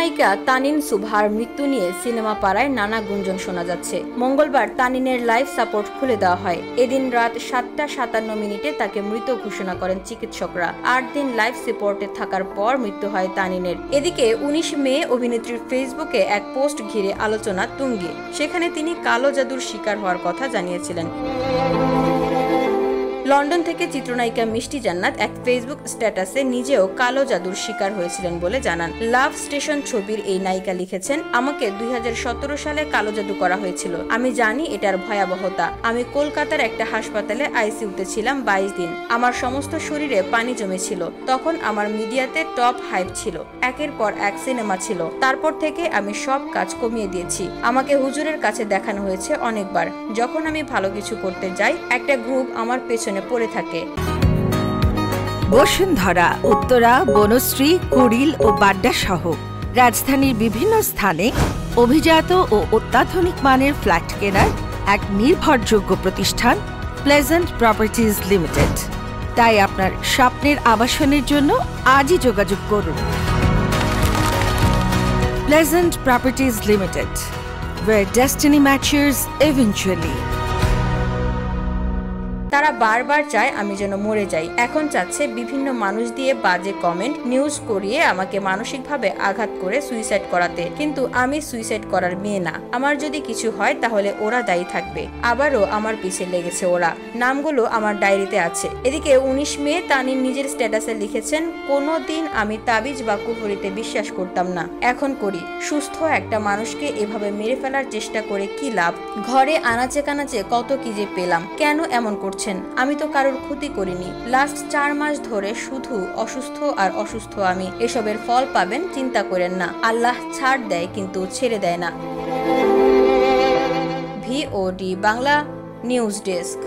চিত্রনায়িকা তানিন সুবহার মৃত্যু নিয়ে সিনেমা পাড়ায় নানা গুঞ্জন শোনা যাচ্ছে। মঙ্গলবার তানিনের লাইফ সাপোর্ট খুলে দেওয়া হয়। এদিন রাত 7:57 তাকে মৃত ঘোষণা করেন চিকিৎসকরা। 8 দিন লাইফ সাপোর্টে থাকার পর মৃত্যু হয় তানিনের। এদিকে 19 মে অভিনেত্রীর ফেসবুকে এক পোস্ট ঘিরে আলোচনা তুঙ্গে। সেখানে তিনি কালো জাদুর শিকার হওয়ার কথা জানিয়েছিলেন। লন্ডন থেকে চিত্রনায়িকা মিষ্টি জান্নাত এক ফেসবুক স্ট্যাটাসে নিজেও কালো জাদুর শিকার হয়েছিলেন বলে জানান। লাভ স্টেশন ছবির এই নায়িকা লিখেছেন, আমাকে 2017 সালে কালো জাদু করা হয়েছিল। আমি জানি এটার ভয়াবহতা। আমি কলকাতার একটা হাসপাতালে আইসিইউতে ছিলাম 22 দিন। আমার সমস্ত শরীরে পানি জমেছিল। তখন আমার মিডিয়াতে টপ হাইপ ছিল। একের পর এক সিনেমা ছিল। তারপর থেকে আমি সব কাজ কমিয়ে দিয়েছি। আমাকে হুজুরের কাছে দেখানো হয়েছে অনেকবার। যখন আমি ভালো কিছু করতে যাই, একটা গ্রুপ আমার পেছনে পড়ে থাকে। বসুন্ধরা, উত্তরা, বনশ্রী, কুড়িল ও বাড্ডা সহ রাজধানীর বিভিন্ন স্থানে অভিজাত ও অত্যাধুনিক মানের ফ্ল্যাট কেনার এক নির্ভরযোগ্য প্রতিষ্ঠান প্লেজেন্ট প্রপার্টিজ লিমিটেড। তাই আপনার স্বপ্নের আবাসনের জন্য আজই যোগাযোগ করুন। Pleasant properties limited, where destiny matches eventually. তারা বারবার চায় আমি যেন মরে যাই। এখন চাচ্ছে বিভিন্ন মানুষ দিয়ে বাজে কমেন্ট, নিউজ করিয়ে আমাকে মানসিকভাবে আঘাত করে সুইসাইড করাতে। কিন্তু আমি সুইসাইড করার মেয়ে না। আমার যদি কিছু হয় তাহলে ওরা দায়ী থাকবে। আবারও আমার পিছে লেগেছে ওরা। নামগুলো আমার ডায়েরিতে আছে। এদিকে 19 মে তানিন নিজের স্ট্যাটাসে লিখেছেন, কোনোদিন আমি তাবিজ বা কুফরিতে বিশ্বাস করতাম না, এখন করি। সুস্থ একটা মানুষকে এভাবে মেরে ফেলার চেষ্টা করে কি লাভ? ঘরে আনাচে কানাচে কত কি যে পেলাম। কেন এমন করছে? আমি তো কারোর ক্ষতি করিনি। লাস্ট 4 মাস ধরে শুধু অসুস্থ আর অসুস্থ আমি। এসবের ফল পাবেন, চিন্তা করেন না। আল্লাহ ছাড় দেয় কিন্তু ছেড়ে দেয় না। VOD Bangla news desk.